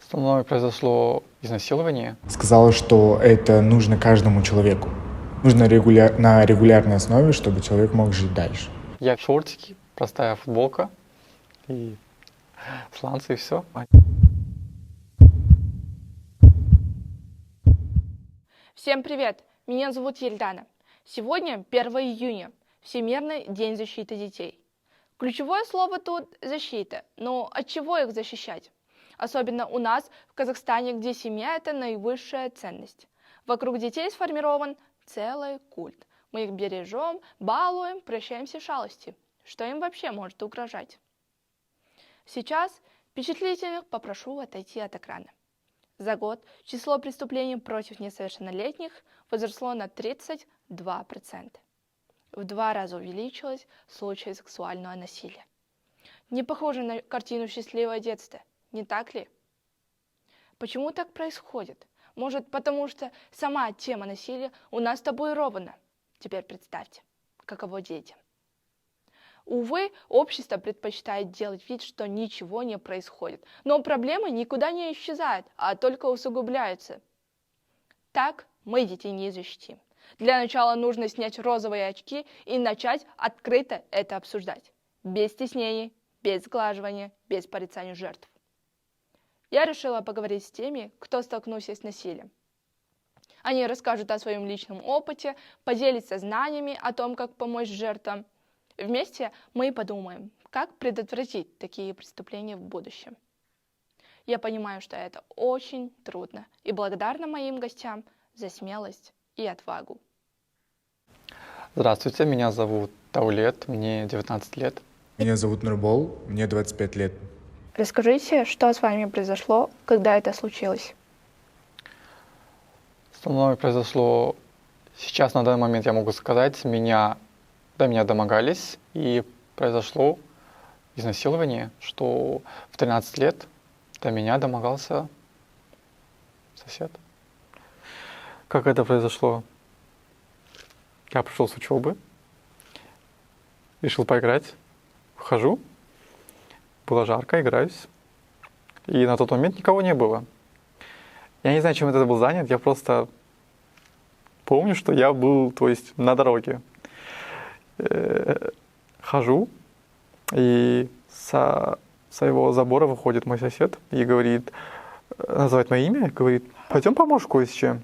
Со мной произошло изнасилование. Сказала, что это нужно каждому человеку. Нужно на регулярной основе, чтобы человек мог жить дальше. Я в шортики, простая футболка и сланцы, и все. Всем привет! Меня зовут Ельдана. Сегодня 1 июня, Всемирный день защиты детей. Ключевое слово тут «защита». Но от чего их защищать? Особенно у нас, в Казахстане, где семья – это наивысшая ценность. Вокруг детей сформирован целый культ. Мы их бережем, балуем, прощаем все шалости. Что им вообще может угрожать? Сейчас впечатлительных попрошу отойти от экрана. За год число преступлений против несовершеннолетних возросло на 32%. В 2 раза увеличилось случаи сексуального насилия. Не похоже на картину «Счастливое детство», не так ли? Почему так происходит? Может, потому что сама тема насилия у нас табуирована? Теперь представьте, каково детям. Увы, общество предпочитает делать вид, что ничего не происходит. Но проблемы никуда не исчезают, а только усугубляются. Так мы детей не защитим. Для начала нужно снять розовые очки и начать открыто это обсуждать. Без стеснений, без сглаживания, без порицания жертв. Я решила поговорить с теми, кто столкнулся с насилием. Они расскажут о своем личном опыте, поделятся знаниями о том, как помочь жертвам. Вместе мы подумаем, как предотвратить такие преступления в будущем. Я понимаю, что это очень трудно, и благодарна моим гостям за смелость и отвагу. Здравствуйте, меня зовут Таулет, мне 19 лет. Меня зовут Нурбол, мне 25 лет. Расскажите, что с вами произошло, когда это случилось? Со мной произошло, сейчас на данный момент я могу сказать, до меня домогались, и произошло изнасилование, что в 13 лет до меня домогался сосед. Как это произошло? Я пришел с учебы, решил поиграть, вхожу, было жарко, играюсь, и на тот момент никого не было. Я не знаю, чем это был занят, я просто помню, что я был, на дороге. Хожу, и со своего забора выходит мой сосед и говорит, называет мое имя, говорит, пойдем поможешь кое с чем.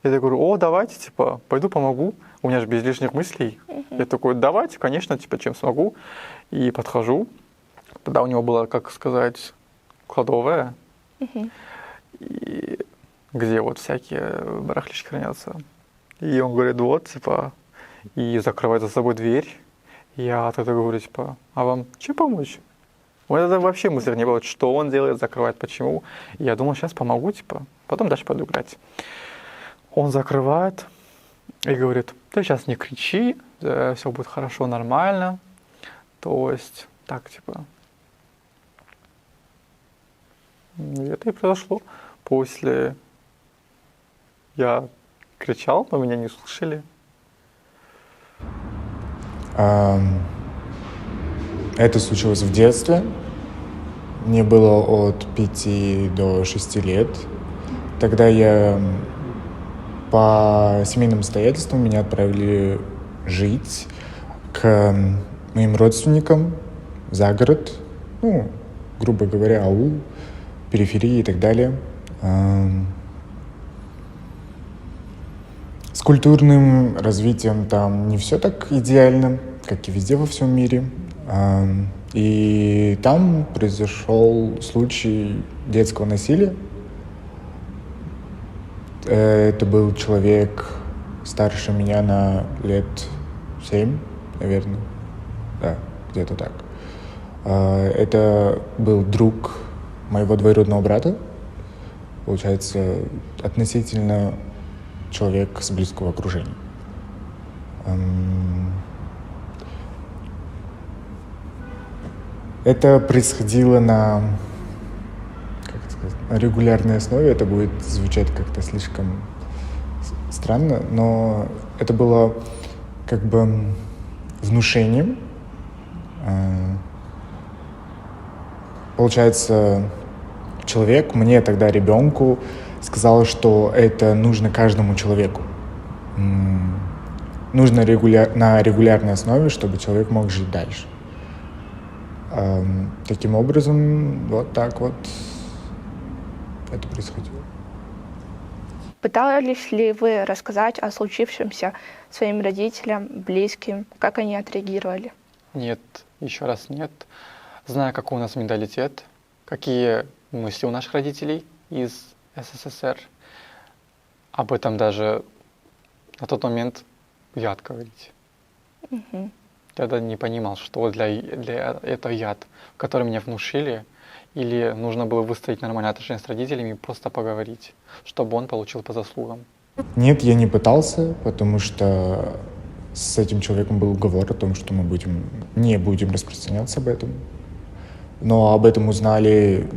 Я говорю, давайте, пойду помогу, у меня же без лишних мыслей. Я такой, давайте, конечно, чем смогу. И подхожу, тогда у него была, как сказать, кладовая, и где всякие барахлишки хранятся. И он говорит, и закрывает за собой дверь. Я тогда говорю, а вам чем помочь? У меня тогда вообще мысли не было, что он делает, закрывает, почему. И я думал, сейчас помогу, потом дальше пойду играть. Он закрывает и говорит, ты сейчас не кричи, все будет хорошо, нормально. И это и произошло. После я кричал, но меня не слышали. Это случилось в детстве. Мне было от 5 до 6 лет. Тогда по семейным обстоятельствам меня отправили жить к моим родственникам за город, грубо говоря, аул, периферии и так далее. С культурным развитием там не все так идеально, как и везде во всем мире. И там произошел случай детского насилия. Это был человек старше меня на лет 7, наверное. Да, где-то так. Это был друг моего двоюродного брата. Получается, относительно человек с близкого окружения. Это происходило на регулярной основе. Это будет звучать как-то слишком странно, но это было внушением. Получается, человек, мне тогда, ребенку, сказал, что это нужно каждому человеку. Нужно на регулярной основе, чтобы человек мог жить дальше. Таким образом, вот так вот это происходило. Пытались ли вы рассказать о случившемся своим родителям, близким? Как они отреагировали? Нет, еще раз нет. Зная, какой у нас менталитет, какие мысли у наших родителей из СССР, об этом даже на тот момент яд говорить. Мгм. Я даже не понимал, что для этого яд, который мне внушили, или нужно было выстроить нормальные отношения с родителями и просто поговорить, чтобы он получил по заслугам. Нет, я не пытался, потому что с этим человеком был уговор о том, что мы не будем распространяться об этом. Но об этом узнали,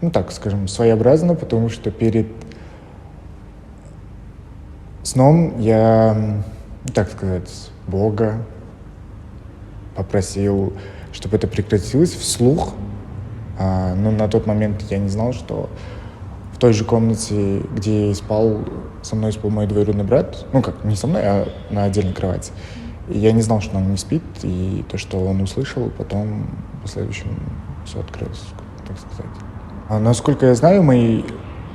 ну так скажем, своеобразно, потому что перед сном я, так сказать, Бога попросил, чтобы это прекратилось вслух. Но на тот момент я не знал, что в той же комнате, где я спал, со мной спал мой двоюродный брат. Ну как, не со мной, а на отдельной кровати. И я не знал, что он не спит, и то, что он услышал, потом в последующем все открылось, так сказать. Насколько я знаю, мои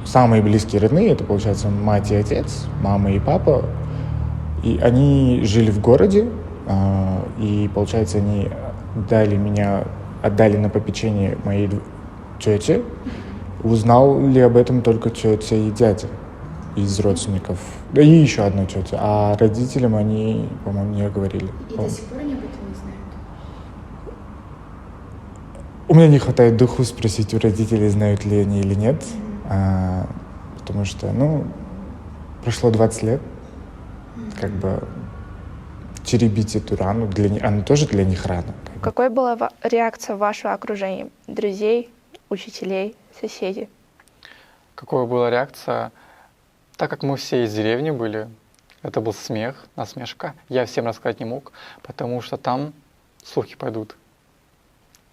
самые близкие родные, это, получается, мать и отец, мама и папа, и они жили в городе, и, получается, они отдали на попечение моей тете. Узнал ли об этом только тетя и дядя из родственников. Да и еще одна тетя. А родителям они, по-моему, не говорили. И до сих пор они об этом не знают? У меня не хватает духу спросить у родителей, знают ли они или нет. Потому что, прошло 20 лет. Как бы теребить эту рану, она тоже для них рана. Какой была реакция вашего окружения? Друзей, учителей, соседей? Какая была реакция? Так как мы все из деревни были, это был смех, насмешка. Я всем рассказать не мог, потому что там слухи пойдут.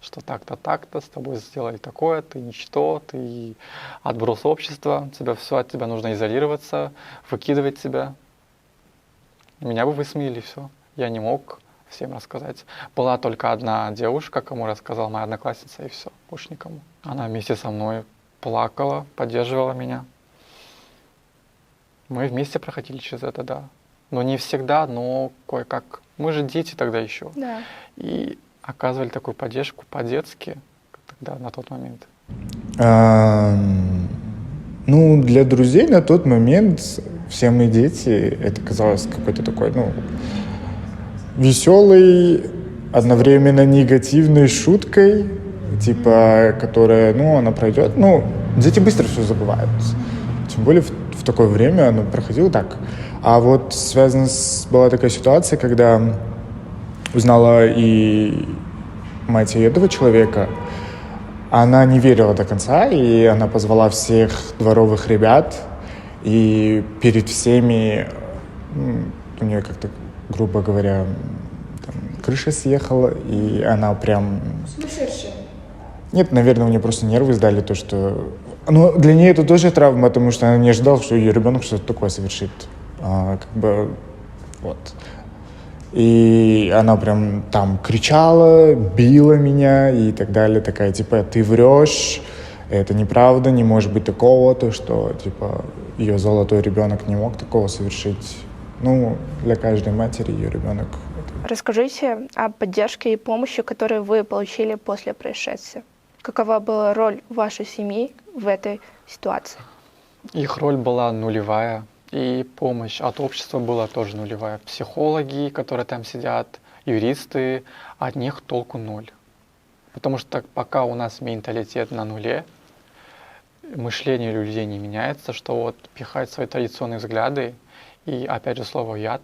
Что так-то, так-то, с тобой сделали такое, ты ничто, ты отброс общества, от тебя нужно изолироваться, выкидывать тебя. Меня бы высмеяли, все. Я не мог всем рассказать. Была только одна девушка, кому рассказала моя одноклассница, и все, больше никому. Она вместе со мной плакала, поддерживала меня. Мы вместе проходили через это, да. Но не всегда, но кое-как. Мы же дети тогда еще. Да. И оказывали такую поддержку по-детски тогда, на тот момент. Для друзей на тот момент все мы дети, это казалось какой-то такой, веселой, одновременно негативной шуткой, типа, которая, она пройдет. Дети быстро все забывают. Тем более в такое время оно проходило так. А вот была такая ситуация, когда узнала и мать этого человека, она не верила до конца, и она позвала всех дворовых ребят, и перед всеми у нее как-то, грубо говоря, крыша съехала, и она прям... Сумасшедшая. Нет, наверное, у нее просто нервы сдали, то, что... для нее это тоже травма, потому что она не ожидала, что ее ребенок что-то такое совершит. И она прям там кричала, била меня и так далее. Такая, типа, ты врешь, это неправда, не может быть такого, то, что, типа, ее золотой ребенок не мог такого совершить. Для каждой матери ее ребенок. Расскажите о поддержке и помощи, которую вы получили после происшествия. Какова была роль вашей семьи в этой ситуации? Их роль была нулевая, и помощь от общества была тоже нулевая. Психологи, которые там сидят, юристы, от них толку ноль. Потому что пока у нас менталитет на нуле, мышление людей не меняется, что пихать свои традиционные взгляды, и опять же слово «яд»,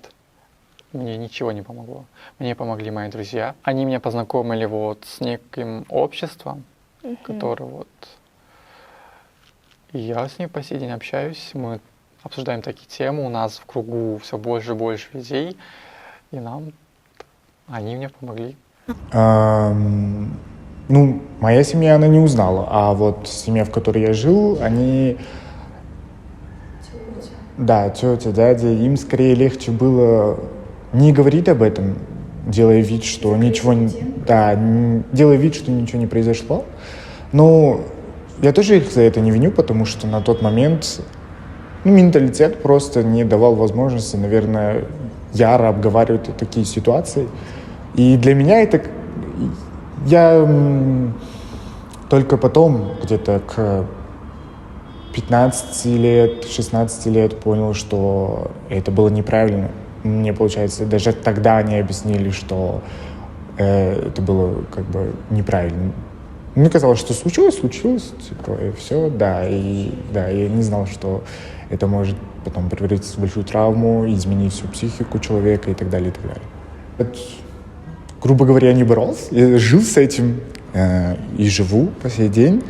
мне ничего не помогло. Мне помогли мои друзья. Они меня познакомили с неким обществом, которое И я с ним по сей день общаюсь, мы обсуждаем такие темы, у нас в кругу все больше и больше людей, и они мне помогли. Ну, моя семья, она не узнала, а вот семья, в которой я жил, они... Да, тетя, дядя, им скорее легче было не говорить об этом, делая вид, что ничего не... Да, делая вид, что ничего не произошло. Но я тоже их за это не виню, потому что на тот момент менталитет просто не давал возможности, наверное, яро обговаривать такие ситуации. И для меня это... Я только потом, где-то к 15 лет, 16 лет понял, что это было неправильно. Мне, получается, даже тогда они объяснили, что это было как бы неправильно. Мне казалось, что случилось, типа, и все, да. И да, я не знал, что это может потом превратиться в большую травму, изменить всю психику человека и так далее, и так далее. Это, грубо говоря, я не боролся, я жил с этим и живу по сей день.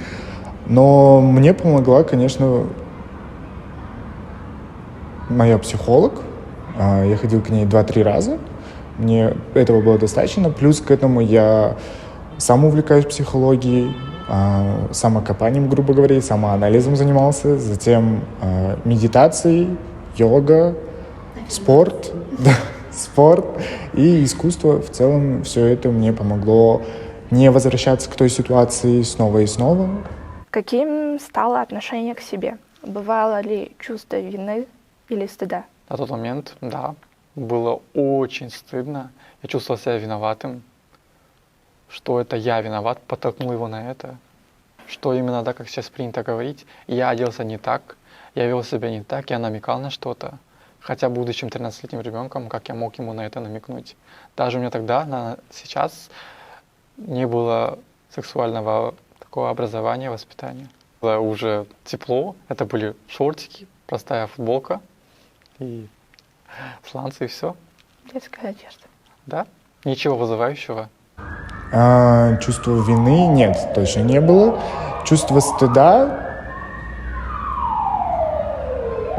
Но мне помогла, конечно, моя психолог. Я ходил к ней 2-3 раза. Мне этого было достаточно. Плюс к этому я сам увлекаюсь психологией, самокопанием, грубо говоря, самоанализом занимался. Затем медитацией, йога, спорт, да, спорт и искусство. В целом все это мне помогло не возвращаться к той ситуации снова и снова. Каким стало отношение к себе? Бывало ли чувство вины или стыда? На тот момент, да, было очень стыдно. Я чувствовал себя виноватым, что это я виноват, подтолкнул его на это. Что именно, да, как сейчас принято говорить, я оделся не так, я вел себя не так, я намекал на что-то. Хотя, будучи 13-летним ребенком, как я мог ему на это намекнуть? Даже у меня тогда, сейчас не было сексуального такого образования, воспитания. Было уже тепло, это были шортики, простая футболка и сланцы, и все. Детская одежда. Да, ничего вызывающего. Чувства вины нет, точно не было. Чувство стыда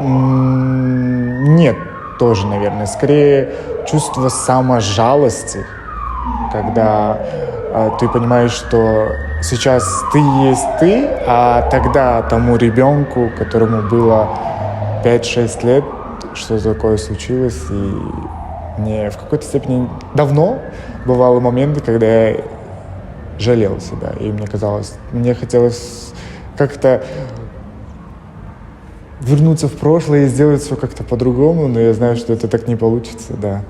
нет, тоже, наверное. Скорее, чувство саможалости, когда ты понимаешь, что сейчас ты есть ты, а тогда тому ребенку, которому было 5-6 лет, что такое случилось, и мне в какой-то степени давно бывали моменты, когда я жалел себя, и мне хотелось как-то вернуться в прошлое и сделать все как-то по-другому, но я знаю, что это так не получится, да.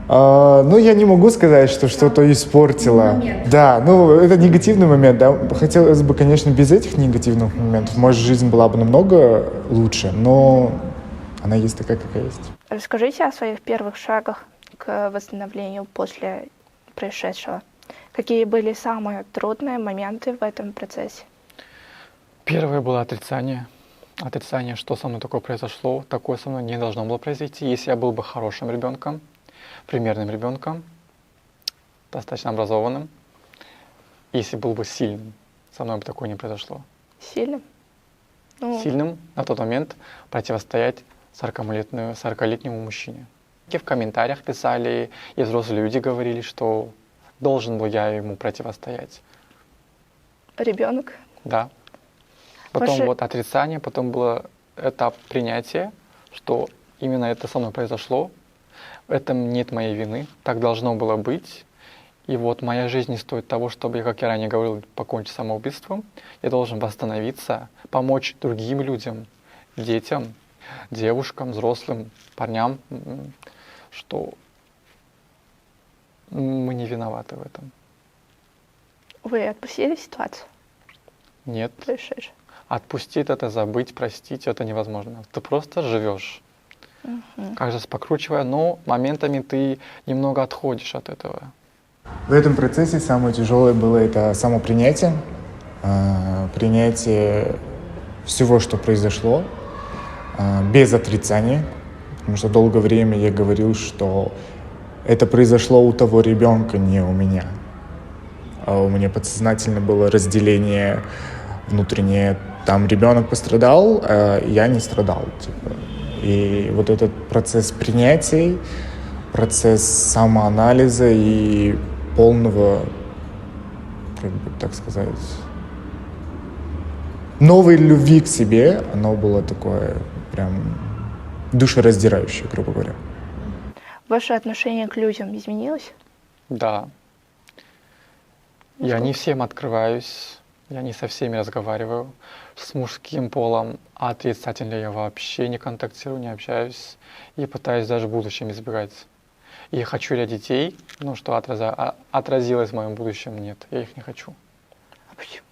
Я не могу сказать, что что-то испортило. Момент. Да, это негативный момент, да. Хотелось бы, конечно, без этих негативных моментов. Может, жизнь была бы намного лучше, но она есть такая, какая есть. Расскажите о своих первых шагах к восстановлению после происшедшего. Какие были самые трудные моменты в этом процессе? Первое было отрицание. Отрицание, что со мной такое произошло. Такое со мной не должно было произойти. Если я был бы хорошим ребенком, примерным ребенком, достаточно образованным, если был бы сильным, со мной бы такое не произошло. Сильным? Сильным на тот момент противостоять 40-летнему мужчине. И в комментариях писали, и взрослые люди говорили, что должен был я ему противостоять. Ребенок? Да. Потом Ваше- вот отрицание, потом был этап принятия, что именно это со мной произошло. В этом нет моей вины, так должно было быть. И вот моя жизнь не стоит того, чтобы, как я ранее говорил, покончить самоубийством. Я должен восстановиться, помочь другим людям, детям, девушкам, взрослым, парням, что мы не виноваты в этом. Вы отпустили ситуацию Нет. происшедшую? Отпустить это, забыть, простить, это невозможно. Ты просто живешь. Каждый раз покручивая, но моментами ты немного отходишь от этого. В этом процессе самое тяжелое было это самопринятие, принятие всего, что произошло, без отрицания, потому что долгое время я говорил, что это произошло у того ребенка, не у меня. А у меня подсознательно было разделение внутреннее. Там ребенок пострадал, а я не страдал. Типа. И вот этот процесс принятия, процесс самоанализа и полного как бы так сказать, новой любви к себе, оно было такое прям душераздирающее, грубо говоря. Ваше отношение к людям изменилось? Да. Я не всем открываюсь, я не со всеми разговариваю. С мужским полом отрицательно я вообще не контактирую, не общаюсь и пытаюсь даже в будущем избегать. И хочу ли я детей, ну что отразилось в моем будущем, нет, я их не хочу. А почему?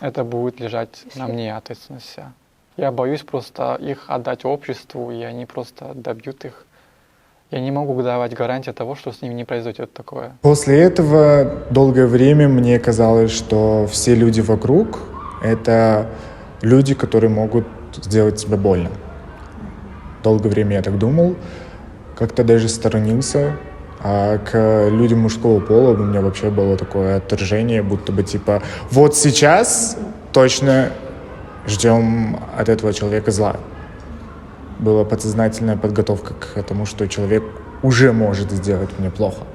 Это будет лежать на мне ответственность вся. Я боюсь просто их отдать обществу, и они просто добьют их. Я не могу давать гарантии того, что с ними не произойдет такое. После этого долгое время мне казалось, что все люди вокруг — это люди, которые могут сделать тебе больно. Долгое время я так думал, как-то даже сторонился. А к людям мужского пола у меня вообще было такое отторжение, будто бы типа вот сейчас точно ждем от этого человека зла. Была подсознательная подготовка к тому, что человек уже может сделать мне плохо.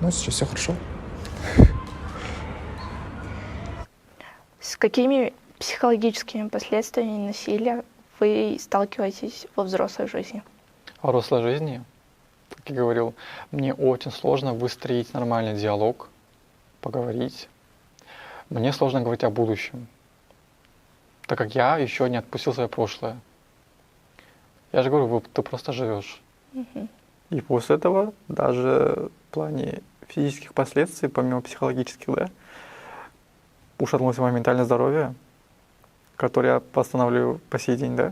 Но сейчас все хорошо. С какими психологическими последствиями насилия вы сталкиваетесь во взрослой жизни? В взрослой жизни, как я говорил, мне очень сложно выстроить нормальный диалог, поговорить. Мне сложно говорить о будущем, так как я еще не отпустил свое прошлое. Я же говорю, ты просто живешь. И после этого даже в плане физических последствий, помимо психологических, да, ушатнулось мое ментальное здоровье, которое я восстанавливаю по сей день, да,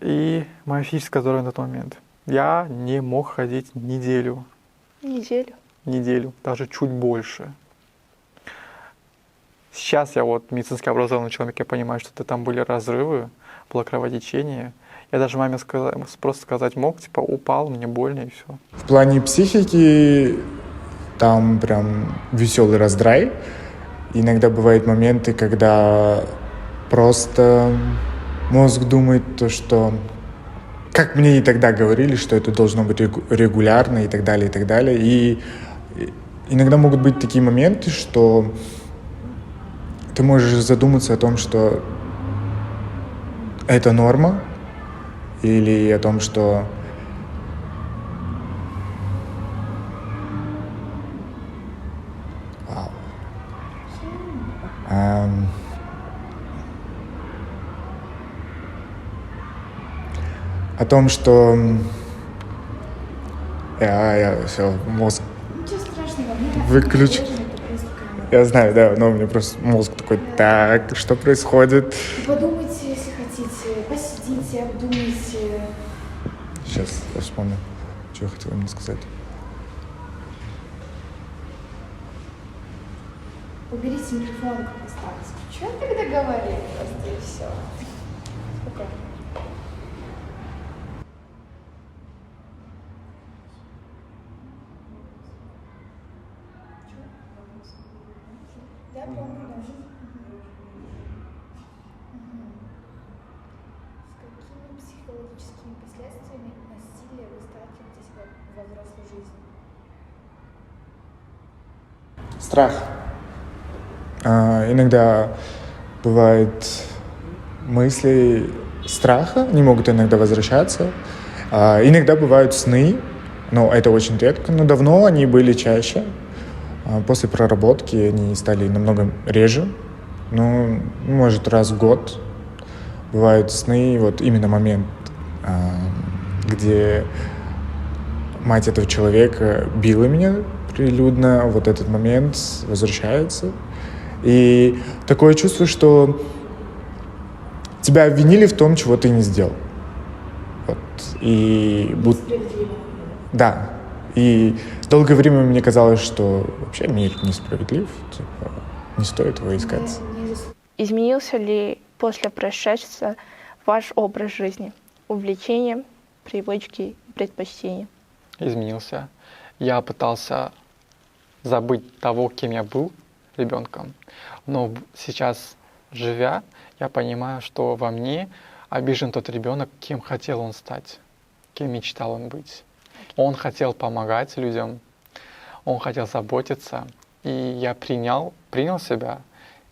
и мое физическое здоровье на тот момент. Я не мог ходить неделю, даже чуть больше. Сейчас я вот медицински образованный человек, я понимаю, что там были разрывы, было кровотечение. Я даже маме просто сказать мог, типа, упал, мне больно и все. В плане психики там прям веселый раздрай. Иногда бывают моменты, когда просто мозг думает то, что... Как мне и тогда говорили, что это должно быть регулярно и так далее, и так далее. И иногда могут быть такие моменты, что ты можешь задуматься о том, что это норма, или о том, что о том, что я все, мозг Ничего страшного, мне выключ. это просто камера. Я знаю, да, но у меня просто мозг такой, так, что происходит? Подумайте, если хотите, посидите, обдумайте. Сейчас я вспомню, что я хотел мне сказать. Уберите микрофон, как осталось. Что я тогда говорил? Просто и все. Спокойно. Да, помню, да. С какими психологическими последствиями насилия вы сталкиваетесь во взрослой жизни? Страх. Иногда бывают мысли страха, не могут иногда возвращаться. Иногда бывают сны, но это очень редко, но давно они были чаще. После проработки они стали намного реже, ну, может, раз в год. Бывают сны, вот именно момент, где мать этого человека била меня прилюдно, вот этот момент возвращается. И такое чувство, что тебя обвинили в том, чего ты не сделал. Вот. И Несправедливо. да. И долгое время мне казалось, что вообще мир несправедлив, типа, не стоит его искать. Изменился ли после происшествия ваш образ жизни, увлечения, привычки, предпочтения? Изменился. Я пытался забыть того, кем я был ребенком, но сейчас, живя, я понимаю, что во мне обижен тот ребенок, кем хотел он стать, кем мечтал он быть. Он хотел помогать людям, Он хотел заботиться, и я принял себя,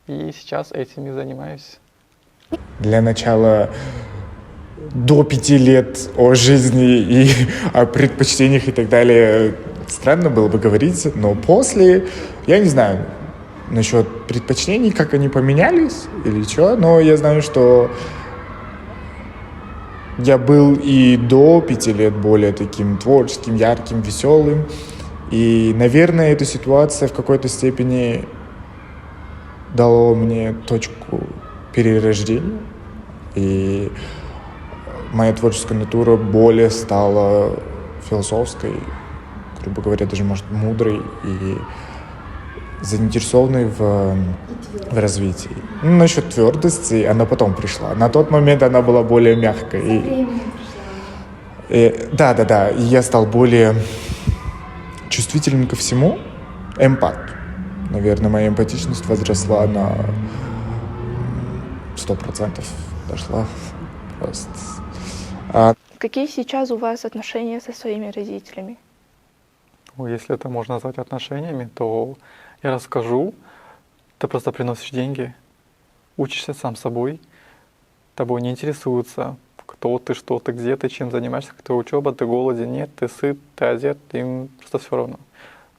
и сейчас этим и занимаюсь. Для начала до 5 лет о жизни и о предпочтениях и так далее странно было бы говорить, но после, я не знаю насчет предпочтений, как они поменялись или что, но я знаю, что я был и до 5 лет более таким творческим, ярким, веселым, и, наверное, эта ситуация в какой-то степени дала мне точку перерождения, и моя творческая натура более стала философской, грубо говоря, даже, может, мудрой и заинтересованной в развитии. Ну, насчет твердости она потом пришла. На тот момент она была более мягкой. Временем пришла. Да. И я стал более чувствительным ко всему. Эмпат. Наверное, моя эмпатичность возросла на 100%. Дошла просто. Какие сейчас у вас отношения со своими родителями? Ну, если это можно назвать отношениями, то я расскажу. Ты просто приносишь деньги, учишься сам собой, тобой не интересуются, кто ты, что ты, где ты, чем занимаешься, как твоя учеба, ты голоден, нет, ты сыт, ты одет, им просто все равно.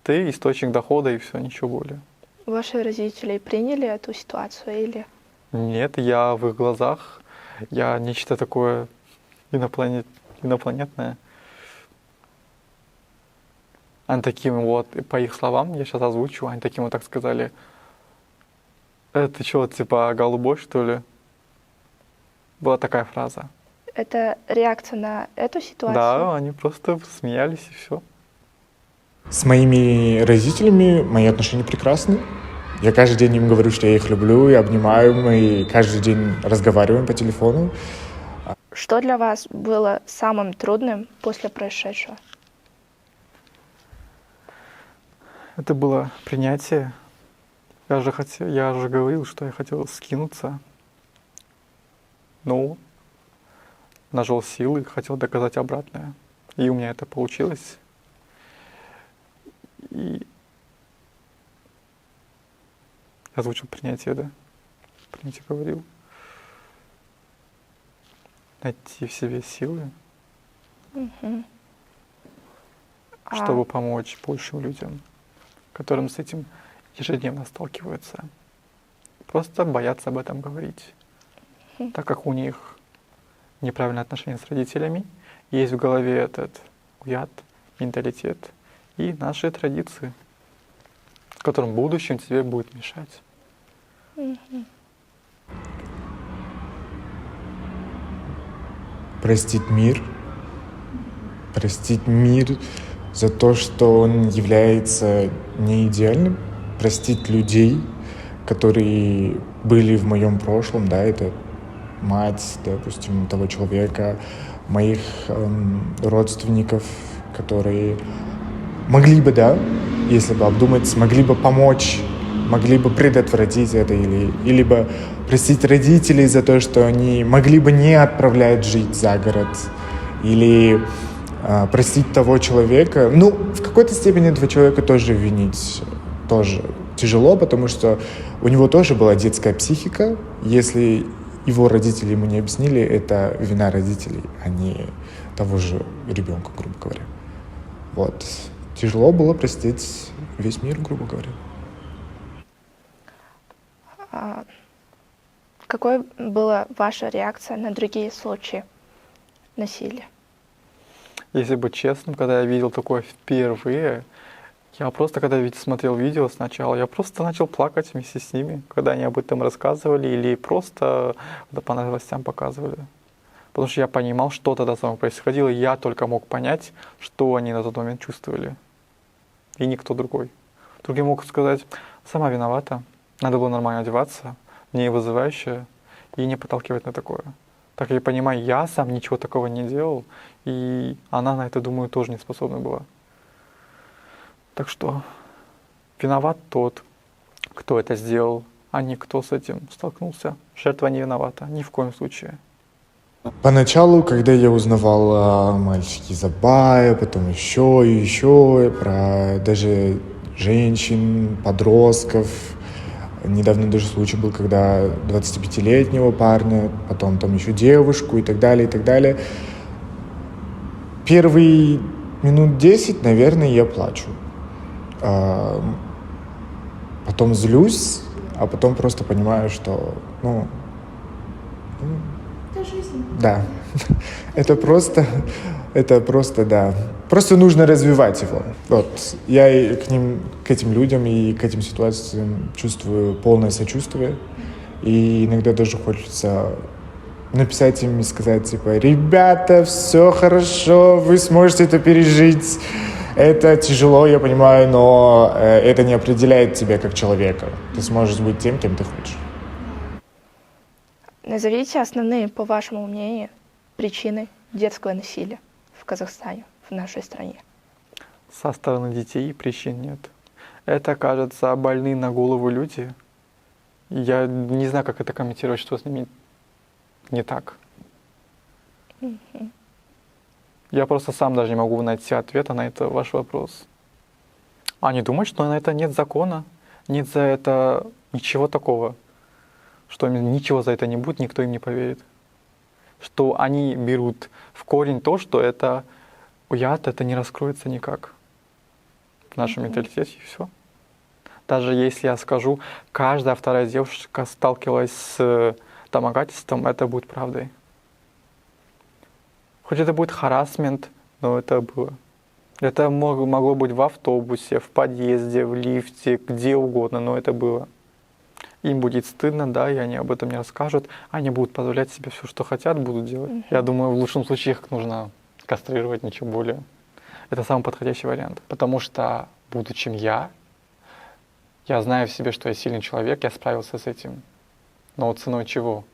Ты источник дохода и все, ничего более. Ваши родители приняли эту ситуацию или... Нет, я в их глазах, я нечто такое инопланетное. Они таким вот, по их словам, я сейчас озвучу, они таким вот так сказали: «Ты что, типа голубой, что ли?» Была такая фраза. Это реакция на эту ситуацию? Да, они просто смеялись и все. С моими родителями мои отношения прекрасны. Я каждый день им говорю, что я их люблю, и обнимаю, мы каждый день разговариваем по телефону. Что для вас было самым трудным после происшедшего? Это было принятие. Я же говорил, что я хотел скинуться. Но нашел силы, хотел доказать обратное. И у меня это получилось. И я озвучил принятие, да? Принятие говорил. Найти в себе силы, чтобы помочь большим людям, которым с этим ежедневно сталкиваются. Просто боятся об этом говорить, так как у них неправильное отношение с родителями, есть в голове этот уят, менталитет и наши традиции, которым в будущем тебе будет мешать. Простить мир за то, что он является не идеальным, простить людей, которые были в моем прошлом, да, это мать, допустим, того человека, моих родственников, которые могли бы, да, если бы обдумать, смогли бы помочь, могли бы предотвратить это, или бы простить родителей за то, что они могли бы не отправлять жить за город, или простить того человека. Ну, в какой-то степени этого человека тоже винить тоже тяжело, потому что у него тоже была детская психика. Если его родители ему не объяснили, это вина родителей, а не того же ребенка, грубо говоря. Вот. Тяжело было простить весь мир, грубо говоря. Какой была ваша реакция на другие случаи насилия? Если быть честным, когда я видел такое впервые, я просто, когда смотрел видео сначала, я просто начал плакать вместе с ними, когда они об этом рассказывали или просто по новостям показывали. Потому что я понимал, что тогда со мной происходило, и я только мог понять, что они на тот момент чувствовали. И никто другой. Другие могут сказать: сама виновата, надо было нормально одеваться, не вызывающе, и не подталкивать на такое. Так я понимаю, я сам ничего такого не делал, и она на это, думаю, тоже не способна была. Так что виноват тот, кто это сделал, а не кто с этим столкнулся. Жертва не виновата, ни в коем случае. Поначалу, когда я узнавал о мальчике Забая, потом еще и еще, про даже женщин, подростков. Недавно даже случай был, когда 25-летнего парня, потом там еще девушку и так далее, и так далее. Первые минут 10, наверное, я плачу. Потом злюсь, а потом просто понимаю, что, Это жизнь. да, это просто, да. Просто нужно развивать его. Вот. Я и к этим людям и к этим ситуациям чувствую полное сочувствие. И иногда даже хочется написать им и сказать, типа, ребята, все хорошо, вы сможете это пережить. Это тяжело, я понимаю, но это не определяет тебя как человека. Ты сможешь быть тем, кем ты хочешь. Назовите основные, по вашему мнению, причины детского насилия в Казахстане, в нашей стране. Со стороны детей причин нет. Это, кажется, больные на голову люди. Я не знаю, как это комментировать, что с ними не так. Я просто сам даже не могу найти ответа на это ваш вопрос. Они думают, что на это нет закона, нет за это ничего такого, что им ничего за это не будет, никто им не поверит. Что они берут в корень то, что это яд, это не раскроется никак в нашем менталитете, и все. Даже если я скажу, каждая вторая девушка сталкивалась с домогательством, это будет правдой. Хоть это будет харассмент, но это было. Это могло быть в автобусе, в подъезде, в лифте, где угодно, но это было. Им будет стыдно, да, и они об этом не расскажут. Они будут позволять себе все, что хотят, будут делать. Я думаю, в лучшем случае их нужно кастрировать, ничего более. Это самый подходящий вариант. Потому что, будучи я знаю в себе, что я сильный человек, я справился с этим. Но ценой чего?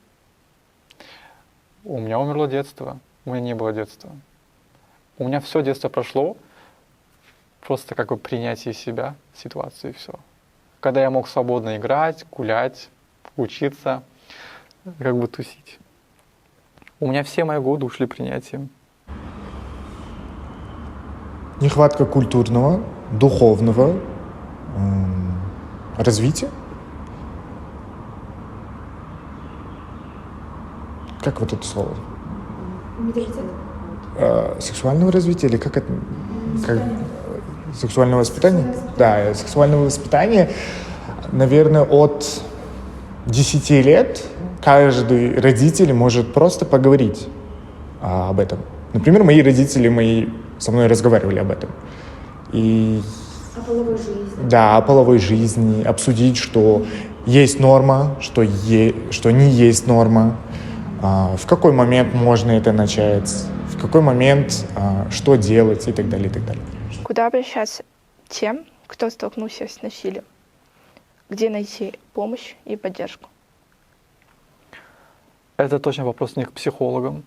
У меня умерло детство, у меня не было детства. У меня все детство прошло, просто как бы принятие себя, ситуации, и все. Когда я мог свободно играть, гулять, учиться, как бы тусить. У меня все мои годы ушли принятием. Нехватка культурного, духовного развития. Как вот это слово? Менталитет? Сексуального развития или как это? Сексуального воспитания? Да, сексуального воспитания. Наверное, от 10 лет каждый родитель может просто поговорить об этом. Например, мои родители со мной разговаривали об этом. И О половой жизни. да, о половой жизни, обсудить, что есть норма, что не есть норма, в какой момент можно это начать, в какой момент что делать и так далее, и так далее. Куда обращаться тем, кто столкнулся с насилием? Где найти помощь и поддержку? Это точно вопрос не к психологам,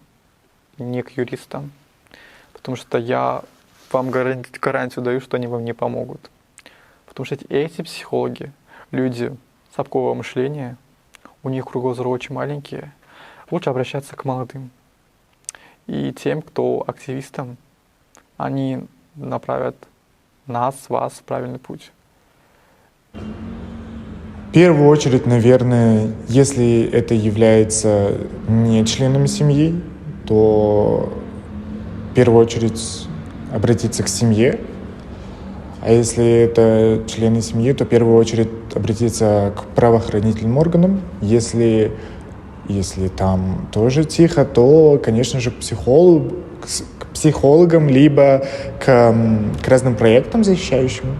не к юристам. Потому что я вам гарантию даю, что они вам не помогут. Потому что эти психологи, люди сапкового мышления, у них кругозоры очень маленькие. Лучше обращаться к молодым. И тем, кто активистам, они направят нас, вас в правильный путь. В первую очередь, наверное, если это является не членами семьи, то в первую очередь обратиться к семье. А если это члены семьи, то в первую очередь обратиться к правоохранительным органам. Если там тоже тихо, то, конечно же, к психологам, либо к разным проектам защищающим.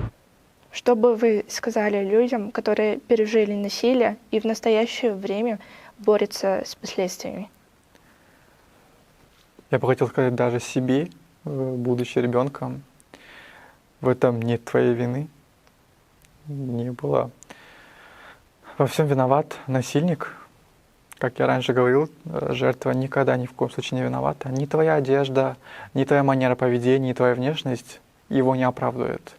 Что бы вы сказали людям, которые пережили насилие и в настоящее время борются с последствиями? Я бы хотел сказать даже себе, будучи ребенком, в этом нет твоей вины. Не было. Во всем виноват насильник. Как я раньше говорил, жертва никогда ни в коем случае не виновата. Ни твоя одежда, ни твоя манера поведения, ни твоя внешность его не оправдывает.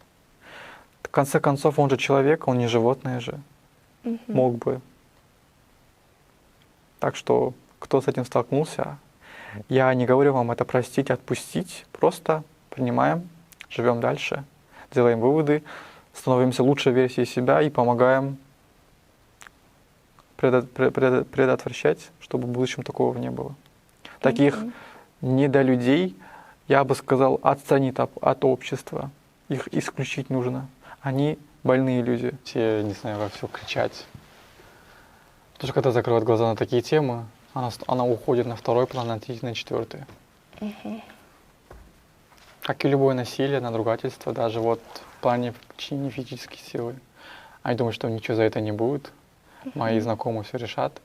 В конце концов, он же человек, он не животное же. Мог бы. Так что, кто с этим столкнулся, Я не говорю вам это простить, отпустить. Просто принимаем, живем дальше, делаем выводы, становимся лучшей версией себя и помогаем предотвращать, чтобы в будущем такого не было. Таких недолюдей, я бы сказал, отстранить от общества. Их исключить нужно. Они больные люди. Все, не знаю, во все кричать. Потому что когда закрывают глаза на такие темы, она уходит на второй план, на третий, на четвертый. Как и любое насилие, надругательство, даже вот в плане причинения физической силы. Они думают, что ничего за это не будет. Мои знакомые все решат.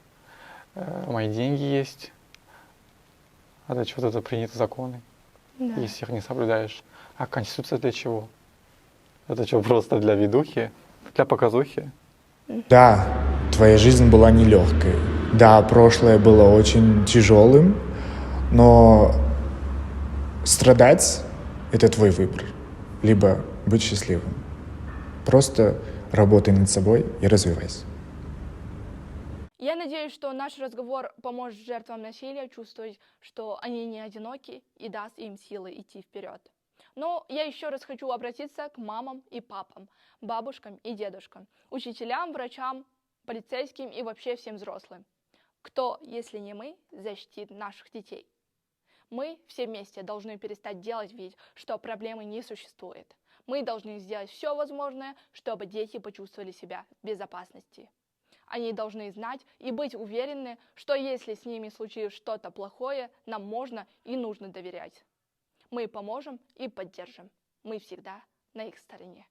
Мои деньги есть. А для чего-то это приняты законы. Да. Если их не соблюдаешь. А Конституция для чего? Это что, просто для видухи? Для показухи? Да, твоя жизнь была нелегкой. Да, прошлое было очень тяжелым, но страдать — это твой выбор. Либо быть счастливым. Просто работай над собой и развивайся. Я надеюсь, что наш разговор поможет жертвам насилия чувствовать, что они не одиноки и даст им силы идти вперед. Но я еще раз хочу обратиться к мамам и папам, бабушкам и дедушкам, учителям, врачам, полицейским и вообще всем взрослым. Кто, если не мы, защитит наших детей? Мы все вместе должны перестать делать вид, что проблемы не существует. Мы должны сделать все возможное, чтобы дети почувствовали себя в безопасности. Они должны знать и быть уверены, что если с ними случилось что-то плохое, нам можно и нужно доверять. Мы поможем и поддержим. Мы всегда на их стороне.